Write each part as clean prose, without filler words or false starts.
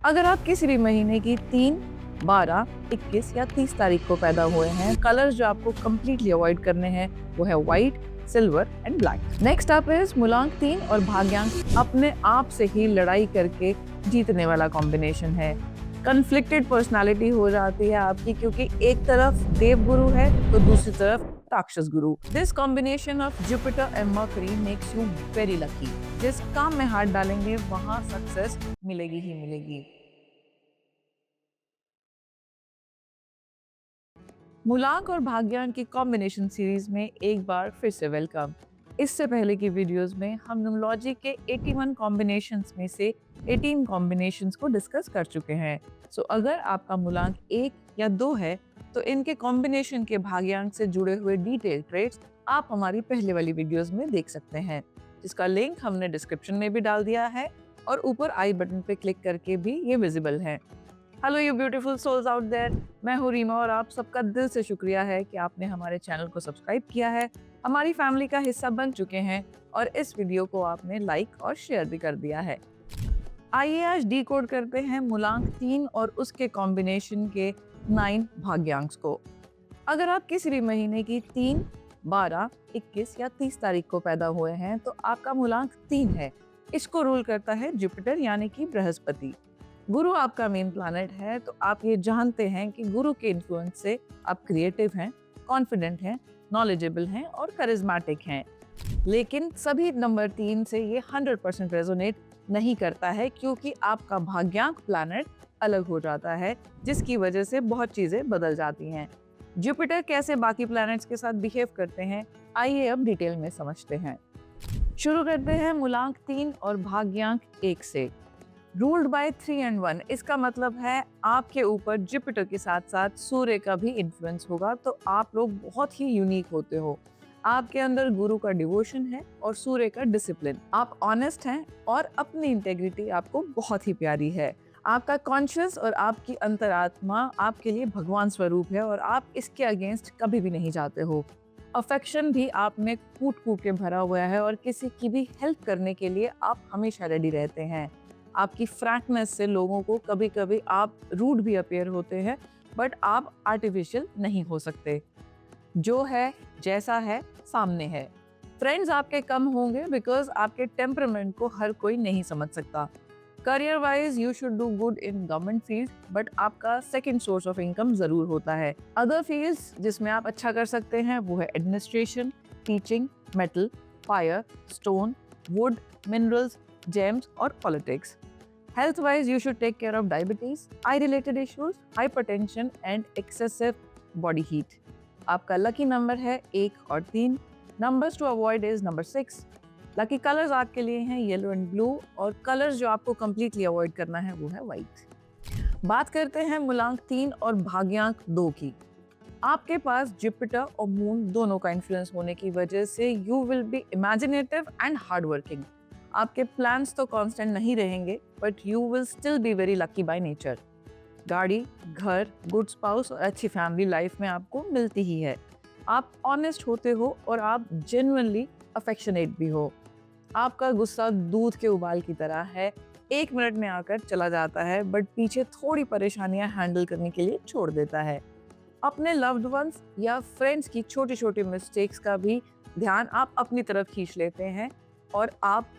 अगर आप किसी भी महीने की 3, 12, 21 या 30 तारीख को पैदा हुए हैं, कलर्स जो आपको कम्प्लीटली अवॉइड करने हैं वो है white, silver and black. Next up is मूलांक 3 और भाग्यांक अपने आप से ही लड़ाई करके जीतने वाला कॉम्बिनेशन है। कन्फ्लिक्टेड पर्सनालिटी हो जाती है आपकी, क्योंकि एक तरफ देव गुरु है तो दूसरी तरफ राक्षस गुरु। This combination of Jupiter and mercury makes you very lucky. जिस काम में हाथ डालेंगे वहां सक्सेस मिलेगी ही मिलेगी। मूलांक और भाग्यांक की कॉम्बिनेशन सीरीज में एक बार फिर से वेलकम। इससे पहले की वीडियोस में हम न्यूमरोलॉजी के 81 कॉम्बिनेशंस में से 18 कॉम्बिनेशंस को डिस्कस कर चुके हैं। सो अगर आपका मूलांक 1 या 2 है तो इनके कॉम्बिनेशन के भाग्यांक से जुड़े हुए डिटेल ट्रेड्स आप हमारी पहले वाली वीडियोस में देख सकते हैं, जिसका लिंक हमने डिस्क्रिप्शन में भी डाल दिया है और ऊपर आई बटन पे क्लिक करके भी ये विजिबल है। Hello you beautiful souls out there, मैं हूँ रीमा और आप सबका दिल से शुक्रिया है कि आपने हमारे चैनल को सब्सक्राइब किया है, हमारी फैमिली का हिस्सा बन चुके हैं और इस वीडियो को आपने लाइक और शेयर भी कर दिया है। आइए आज डिकोड करते हैं मूलांक 3 और उसके कॉम्बिनेशन के 9 भाग्यांक को। अगर आप किसी भी महीने की 3, 12, 21 या 30 तारीख को पैदा हुए हैं तो आपका मूलांक 3 है। इसको रूल करता है जुपिटर यानी कि बृहस्पति। गुरु आपका मेन प्लैनेट है, तो आप ये जानते हैं कि गुरु के इन्फ्लुएंस से आप क्रिएटिव हैं, कॉन्फिडेंट हैं, नॉलेजेबल हैं और करिज्मेटिक हैं। लेकिन सभी नंबर 3 से ये 100% रेजोनेट नहीं करता है, क्योंकि आपका भाग्यांक प्लैनेट अलग हो जाता है, जिसकी वजह से बहुत चीजें बदल जाती हैं। जुपिटर कैसे बाकी प्लैनेट्स के साथ बिहेव करते हैं, आइए अब डिटेल में समझते हैं। शुरू करते हैं मूलांक 3 और भाग्यांक 1 से। रूल्ड बाय 3 एंड 1, इसका मतलब है आपके ऊपर जुपिटर के साथ साथ सूर्य का भी इन्फ्लुएंस होगा, तो आप लोग बहुत ही यूनिक होते हो। आपके अंदर गुरु का डिवोशन है और सूर्य का डिसिप्लिन। आप ऑनेस्ट हैं और अपनी इंटेग्रिटी आपको बहुत ही प्यारी है। आपका कॉन्शियस और आपकी अंतरात्मा आपके लिए भगवान स्वरूप है और आप इसके अगेंस्ट कभी भी नहीं जाते हो। अफेक्शन भी आप में कूट कूट के भरा हुआ है और किसी की भी हेल्प करने के लिए आप हमेशा रेडी रहते हैं। आपकी फ्रैंकनेस से लोगों को कभी कभी आप रूड भी अपीयर होते हैं, बट आप आर्टिफिशियल नहीं हो सकते। जो है जैसा है सामने है। फ्रेंड्स आपके कम होंगे बिकॉज आपके टेम्परामेंट को हर कोई नहीं समझ सकता। Career wise you should do good in government field, but आपका सेकंड सोर्स ऑफ इनकम जरूर होता है। अदर फील्ड्स जिसमें आप अच्छा कर सकते हैं वो है administration, teaching, metal, fire, stone, would, minerals, James और politics. Health wise, you should take care of diabetes, eye related issues, hypertension and excessive body heat. आपका लकी नंबर है 1 और 3। Numbers to avoid is number 6। Lucky colours आपके लिए हैं yellow and blue और colours जो आपको कम्प्लीटली अवॉइड करना है वो है व्हाइट। बात करते हैं मूलांक 3 और भाग्यांक 2 की। आपके पास जुपिटर और मून दोनों का इन्फ्लुएंस होने की वजह से you will be imaginative and hard working. आपके प्लान्स तो कांस्टेंट नहीं रहेंगे, but you will still be very lucky by nature. गाड़ी, घर, गुड स्पाउस और अच्छी फैमिली लाइफ में आपको मिलती ही है। आप ऑनेस्ट होते हो और आप जेन्युइनली अफेक्शनेट भी हो। आपका गुस्सा दूध के उबाल की तरह है, 1 मिनट में आकर चला जाता है, बट पीछे थोड़ी परेशानियां हैंडल करने के लिए छोड़ देता है। अपने लव्ड वंस या फ्रेंड्स की छोटी छोटी मिस्टेक्स का भी ध्यान आप अपनी तरफ खींच लेते हैं और आप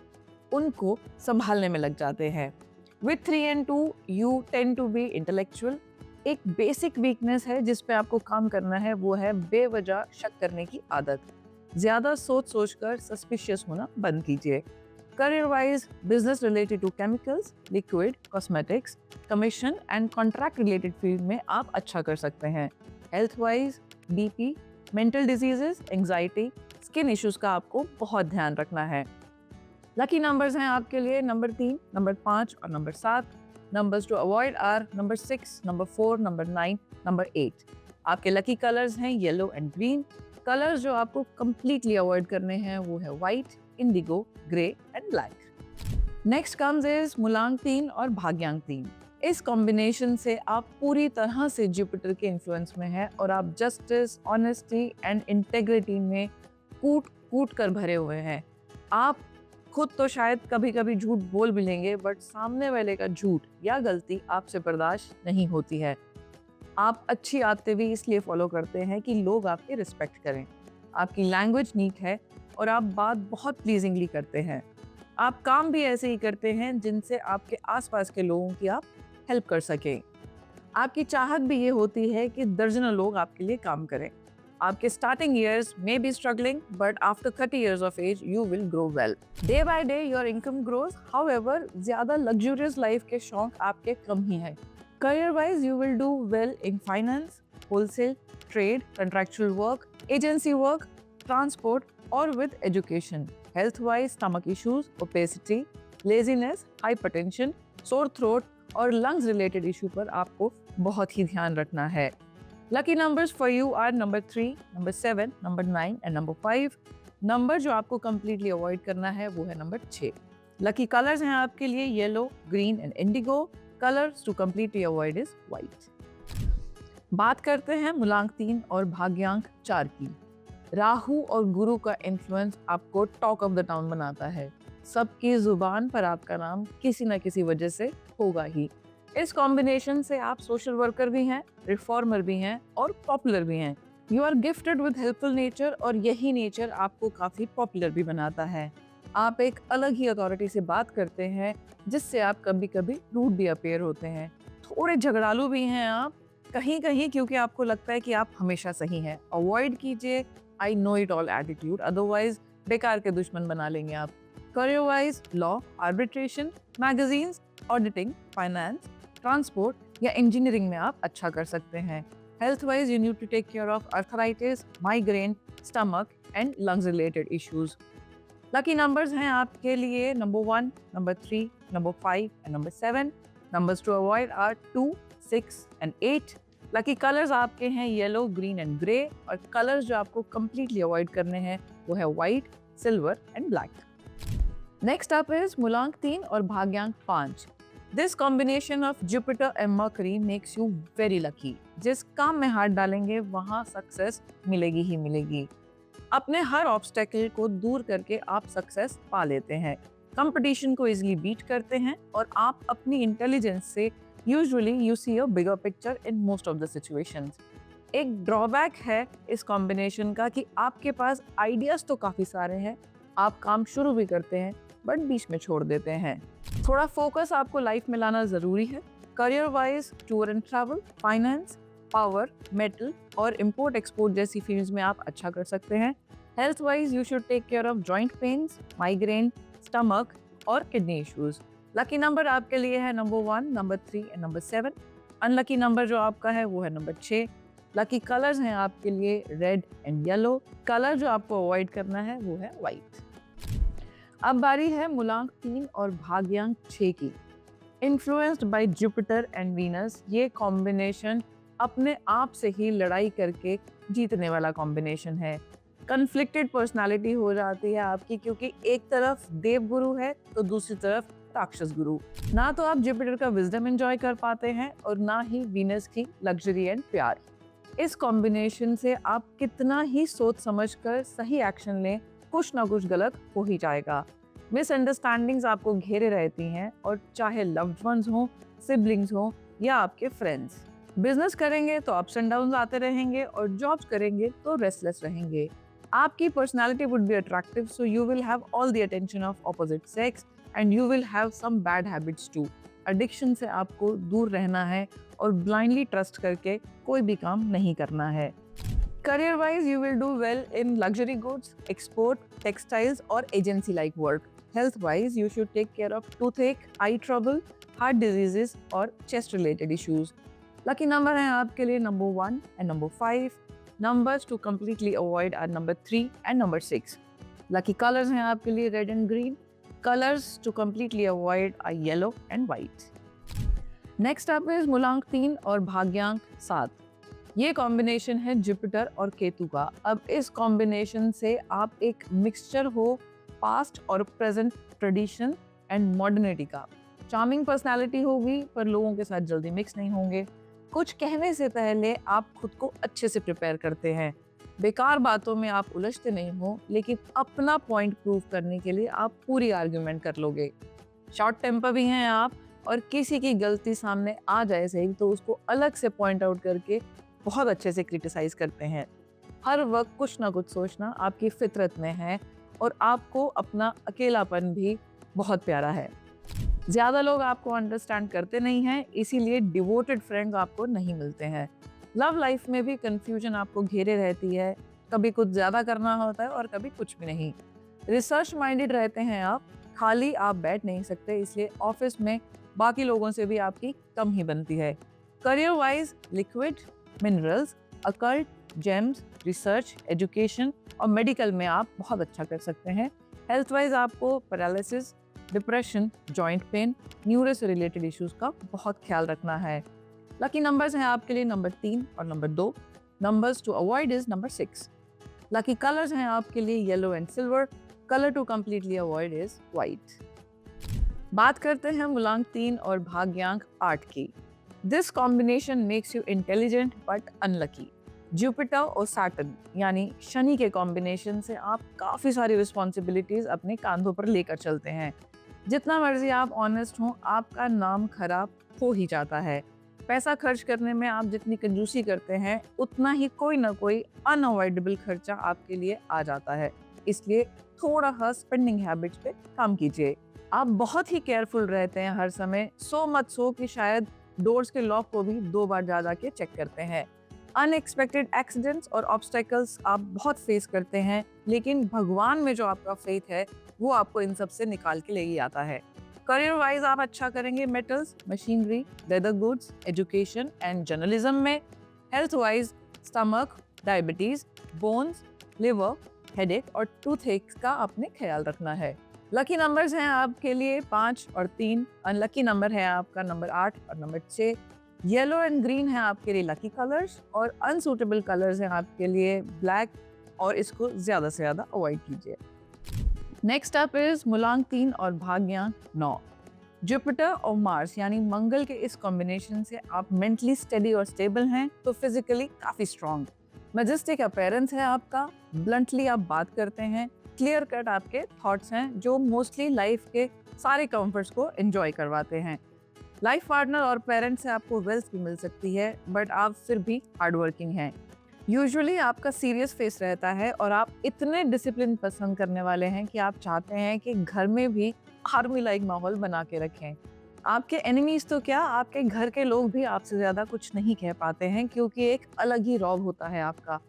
उनको संभालने में लग जाते हैं। With 3 and 2, you tend to be intellectual। एक बेसिक वीकनेस है जिस पे आपको काम करना है, वो है बेवजह शक करने की आदत। ज्यादा सोच सोचकर सस्पिशियस होना बंद कीजिए। Career wise business related to chemicals, liquid, cosmetics, commission and contract related field में आप अच्छा कर सकते हैं। Health wise BP, mental diseases, anxiety, skin issues का आपको बहुत ध्यान रखना है। लकी नंबर्स हैं आपके लिए नंबर 3, नंबर 5 और number 7। Numbers to avoid are number 6, number 4, number 9, number 8। आपके लकी कलर्स हैं येलो एंड ग्रीन। कलर्स जो आपको कंप्लीटली अवॉइड करने हैं वो है white, indigo, grey and black. Next comes is मूलांक 3 और भाग्यांक 3। इस कॉम्बिनेशन से आप पूरी तरह से जुपिटर के इन्फ्लुएंस में हैं और आप जस्टिस, ऑनेस्टी एंड इंटेग्रिटी में कूट कूट कर भरे हुए हैं। आप खुद तो शायद कभी कभी झूठ बोल भी लेंगे, बट सामने वाले का झूठ या गलती आपसे बर्दाश्त नहीं होती है। आप अच्छी आदतें भी इसलिए फॉलो करते हैं कि लोग आपकी रिस्पेक्ट करें। आपकी लैंग्वेज नीट है और आप बात बहुत प्लीजिंगली करते हैं। आप काम भी ऐसे ही करते हैं जिनसे आपके आसपास के लोगों की आप हेल्प कर सकें। आपकी चाहत भी ये होती है कि दर्जनों लोग आपके लिए काम करें। आपके स्टार्टिंग ईयर्स में be struggling, but after 30 years of age you will grow well. Day by day your income grows. However, ज़्यादा luxurious life के शौक आपके कम ही हैं। Career wise you will do well in finance, wholesale, trade, contractual work, agency work, transport or with education. Health wise stomach issues, obesity, laziness, hypertension, sore throat और lungs related issue पर आपको बहुत ही ध्यान रखना है। Lucky numbers for you are number 3, number 7, number 9 and number 5. Number जो आपको completely avoid करना है वो है नंबर 6। Lucky colors हैं आपके लिए yellow, green and Indigo. Colors to completely avoid is white. बात करते हैं मूलांक 3 और भाग्यांक 4 की। राहु और गुरु का इन्फ्लुएंस आपको टॉक ऑफ द टाउन बनाता है। सबकी जुबान पर आपका नाम किसी न किसी वजह से होगा ही। इस कॉम्बिनेशन से आप सोशल वर्कर भी हैं, रिफॉर्मर भी हैं और पॉपुलर भी हैं। You are gifted with helpful nature और यही नेचर आपको काफ़ी पॉपुलर भी बनाता है। आप एक अलग ही अथॉरिटी से बात करते हैं जिससे आप कभी कभी रूड भी अपीयर होते हैं। थोड़े झगड़ालू भी हैं आप कहीं कहीं, क्योंकि आपको लगता है कि आप हमेशा सही हैं। अवॉइड कीजिए I know it all attitude, otherwise बेकार के दुश्मन बना लेंगे आप। Career wise law, arbitration, magazines, auditing, finance, transport या इंजीनियरिंग में आप अच्छा कर सकते हैं। Health wise you need to take care of arthritis, migraine, stomach and lungs related issues. Lucky numbers हैं आपके लिए number 1, number 3, number 5 and number 7। Numbers to avoid are 2, 6 and 8। Lucky colours आपके हैं येलो, ग्रीन एंड ग्रे और colours जो आपको completely avoid करने हैं वो है white, silver and black. Next up is मूलांक 3 और भाग्यांक 5। This combination of Jupiter and Mercury makes you very lucky. जिस काम में हाथ डालेंगे वहाँ सक्सेस मिलेगी ही मिलेगी। अपने हर ऑब्स्टेकल को दूर करके आप सक्सेस पा लेते हैं, कंपटीशन को इजीली बीट करते हैं और आप अपनी इंटेलिजेंस से usually you see a bigger picture in most of the situations. एक ड्रॉबैक है इस कॉम्बिनेशन का कि आपके पास आइडियाज तो काफ़ी सारे हैं, आप काम शुरू भी करते हैं बट बीच में छोड़ देते हैं। थोड़ा फोकस आपको लाइफ में लाना ज़रूरी है। Career wise tour and travel, finance, power, metal और इंपोर्ट एक्सपोर्ट जैसी फील्ड्स में आप अच्छा कर सकते हैं। Health wise you should take care of joint pains, migraine, stomach और किडनी इश्यूज। लकी नंबर आपके लिए है number 1, number 3 and number 7। Unlucky number जो आपका है वो है नंबर 6। लकी कलर्स हैं आपके लिए रेड एंड येलो। कलर जो आपको अवॉइड करना है वो है व्हाइट। अब बारी है मूलांक 3 और भाग्यांक 6 की। Influenced by Jupiter and Venus, ये कॉम्बिनेशन अपने आप से ही लड़ाई करके जीतने वाला कॉम्बिनेशन है। कन्फ्लिक्टेड पर्सनालिटी हो जाती है आपकी, क्योंकि एक तरफ देव गुरु है तो दूसरी तरफ राक्षस गुरु। ना तो आप जुपिटर का विजडम एंजॉय कर पाते हैं और ना ही वीनस की लग्जरी एंड प्यार। इस कॉम्बिनेशन से आप कितना ही सोच समझकर सही एक्शन लें, कुछ ना कुछ गलत हो ही जाएगा। मिसअंडरस्टैंडिंग्स आपको घेरे रहती हैं, और चाहे लव्ड वंस हों, सिबलिंग्स हों या आपके फ्रेंड्स। बिजनेस करेंगे तो अप्स एंड डाउन्स आते रहेंगे और जॉब्स करेंगे तो रेस्टलेस रहेंगे। आपकी personality would be attractive, so you will have all the attention of opposite sex and you will have some bad habits too. Addiction से आपको दूर रहना है और ब्लाइंडली ट्रस्ट करके कोई भी काम नहीं करना है। Career wise, you will do well in luxury goods, export, textiles or agency like work. Health wise, you should take care of toothache, eye trouble, heart diseases or chest related issues. Lucky number हैं आपके लिए number 1 and number 5. Numbers to completely avoid are number 3 and number 6. Lucky colors हैं आपके लिए red and green. Colors to completely avoid are yellow and white. Next up is मूलांक 3 और भाग्यांक 7. ये combination है जुपिटर और केतु का। अब इस कॉम्बिनेशन से आप एक मिक्सचर हो पास्ट और प्रेजेंट, ट्रेडिशन एंड मॉडर्निटी का। चार्मिंग पर्सनालिटी होगी पर लोगों के साथ जल्दी मिक्स नहीं होंगे। कुछ कहने से पहले आप खुद को अच्छे से प्रिपेयर करते हैं। बेकार बातों में आप उलझते नहीं हो, लेकिन अपना पॉइंट प्रूव करने के लिए आप पूरी आर्ग्यूमेंट कर लोगे। शॉर्ट टेम्पर भी हैं आप, और किसी की गलती सामने आ जाए सही तो उसको अलग से पॉइंट आउट करके बहुत अच्छे से क्रिटिसाइज करते हैं। हर वक्त कुछ ना कुछ सोचना आपकी फितरत में है, और आपको अपना अकेलापन भी बहुत प्यारा है। ज़्यादा लोग आपको अंडरस्टैंड करते नहीं हैं, इसीलिए डिवोटेड फ्रेंड आपको नहीं मिलते हैं। लव लाइफ में भी कंफ्यूजन आपको घेरे रहती है, कभी कुछ ज़्यादा करना होता है और कभी कुछ भी नहीं। रिसर्च माइंडेड रहते हैं आप, खाली आप बैठ नहीं सकते, इसलिए ऑफिस में बाकी लोगों से भी आपकी कम ही बनती है। Career wise liquid, minerals, occult, James, research, education और मेडिकल में आप बहुत अच्छा कर सकते हैं। हेल्थ वाइज आपको paralysis, depression, joint pain, neuro से रिलेटेड इश्यूज का बहुत ख्याल रखना है। लकी नंबर्स हैं आपके लिए नंबर 3 और number 2। Numbers to avoid is number 6। Lucky colours हैं आपके लिए yellow and silver. Colour to completely avoid is white. बात करते हैं मूलांक 3 और भाग्यांक 8 की। This combination makes you intelligent but unlucky. Jupiter और सैटर्न यानी शनि के कॉम्बिनेशन से आप काफ़ी सारी रिस्पॉन्सिबिलिटीज़ अपने कांधों पर लेकर चलते हैं। जितना मर्जी आप ऑनेस्ट हों, आपका नाम खराब हो ही जाता है। पैसा खर्च करने में आप जितनी कंजूसी करते हैं, उतना ही कोई ना कोई अनअवॉइडेबल खर्चा आपके लिए आ जाता है। इसलिए थोड़ा सा स्पेंडिंग हैबिट्स पे काम कीजिए। आप बहुत ही केयरफुल रहते हैं हर समय, सो मत सो कि शायद डोर्स के लॉक को भी 2 बार जा के चेक करते हैं। अनएक्सपेक्टेड एक्सीडेंट्स और ऑब्स्टेकल्स आप बहुत फेस करते हैं, लेकिन भगवान में जो आपका फेथ है वो आपको इन सब से निकाल के ले ही आता है। करियर वाइज आप अच्छा करेंगे metals, machinery, leather goods, education and journalism में। Health wise stomach, diabetes, bones, liver, headache और टूथ एक्स का आपने ख्याल रखना है। लकी नंबर्स हैं आपके लिए 5 और 3। अनलकी नंबर है आपका नंबर 8 और नंबर 6। येलो एंड ग्रीन है आपके लिए लकी कलर्स, और अनसूटेबल कलर्स हैं आपके लिए ब्लैक, और इसको ज़्यादा से ज़्यादा अवॉइड कीजिए। नेक्स्ट अप इज मूलांक 3 और भाग्यांक 9। जुपिटर और मार्स यानी मंगल के इस कॉम्बिनेशन से आप मेंटली स्टेडी और स्टेबल हैं, तो फिजिकली काफ़ी स्ट्रॉन्ग। मैजेस्टिक अपीयरेंस है आपका, ब्लंटली आप बात करते हैं, क्लियर कट आपके थॉट्स हैं जो मोस्टली लाइफ के सारे कंफर्ट्स को एंजॉय करवाते हैं। लाइफ पार्टनर और पेरेंट्स से आपको वेल्थ भी मिल सकती है, बट आप फिर भी हार्डवर्किंग हैं। यूजुअली आपका सीरियस फेस रहता है, और आप इतने डिसिप्लिन पसंद करने वाले हैं कि आप चाहते हैं कि घर में भी आर्मी लाइक माहौल बना के रखें। आपके एनिमीज तो क्या, आपके घर के लोग भी आपसे ज़्यादा कुछ नहीं कह पाते हैं, क्योंकि एक अलग ही रौब होता है आपका।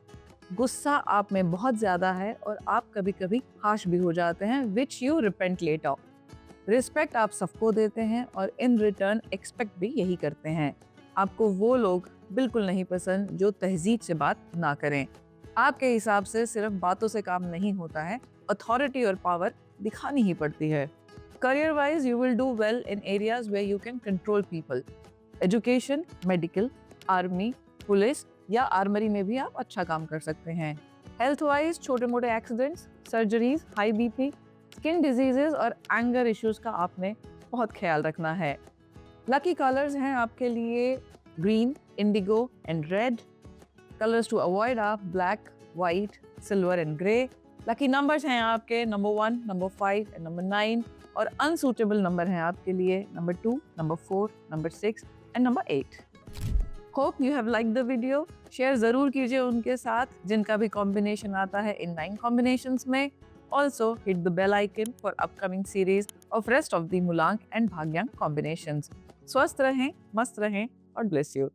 गुस्सा आप में बहुत ज़्यादा है, और आप कभी कभी हाश भी हो जाते हैं, which you repent later. Respect आप सबको देते हैं, और इन रिटर्न एक्सपेक्ट भी यही करते हैं। आपको वो लोग बिल्कुल नहीं पसंद जो तहजीब से बात ना करें। आपके हिसाब से सिर्फ बातों से काम नहीं होता है, अथॉरिटी और पावर दिखानी ही पड़ती है। Career wise you will do well in areas where you can control people. Education, medical, army, police या आर्मरी में भी आप अच्छा काम कर सकते हैं। हेल्थ वाइज छोटे मोटे accidents, surgeries, high BP, skin diseases और एंगर इश्यूज का आपने बहुत ख्याल रखना है। लकी कलर्स हैं आपके लिए green, indigo and red. Colours to avoid आप black, white, silver and grey. Lucky numbers हैं आपके नंबर 1, नंबर 5 एंड नंबर 9, और अनसूटेबल नंबर हैं आपके लिए number 2, number 4, number 6 and number 8। Hope you have like the video. Share ज़रूर कीजिए उनके साथ जिनका भी कॉम्बिनेशन आता है इन 9 कॉम्बिनेशंस में। Also hit the bell icon for upcoming series of rest of the मूलांक and भाग्यांक combinations. स्वस्थ रहें, मस्त रहें और bless you.